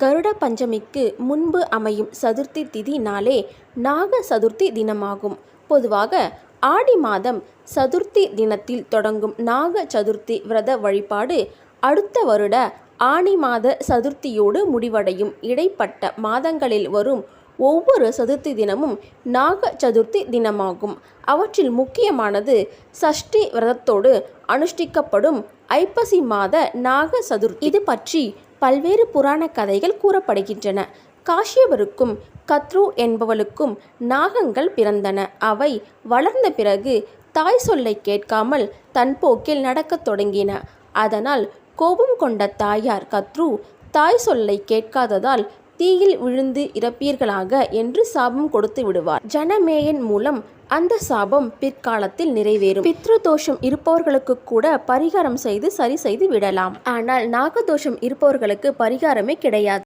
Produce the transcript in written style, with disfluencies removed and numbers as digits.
கருட பஞ்சமிக்கு முன்பு அமையும் சதுர்த்தி திதி நாளே நாக சதுர்த்தி தினமாகும். பொதுவாக ஆடி மாதம் சதுர்த்தி தினத்தில் தொடங்கும் நாக சதுர்த்தி விரத வழிபாடு அடுத்த வருட ஆனி மாத சதுர்த்தியோடு முடிவடையும். இடைப்பட்ட மாதங்களில் வரும் ஒவ்வொரு சதுர்த்தி தினமும் நாக சதுர்த்தி தினமாகும். அவற்றில் முக்கியமானது சஷ்டி விரதத்தோடு அனுஷ்டிக்கப்படும் ஐப்பசி மாத நாக சதுர்த்தி. இது பற்றி பல்வேறு புராண கதைகள் கூறப்படுகின்றன. காஷ்யபருக்கும் கத்ரு என்பவளுக்கும் நாகங்கள் பிறந்தன. அவை வளர்ந்த பிறகு தாய் சொல்லை கேட்காமல் தன் போக்கில் நடக்கத் தொடங்கின. அதனால் கோபம் கொண்ட தாயார் கத்ரு, தாய் சொல்லை கேட்காததால் தீயில் விழுந்து இறப்பீர்களாக என்று சாபம் கொடுத்து விடுவார். ஜனமேயன் மூலம் அந்த சாபம் பிற்காலத்தில் நிறைவேறும். பித்ரு தோஷம் இருப்பவர்களுக்கு கூட பரிகாரம் செய்து சரி செய்து விடலாம். ஆனால் நாகதோஷம் இருப்பவர்களுக்கு பரிகாரமே கிடையாது.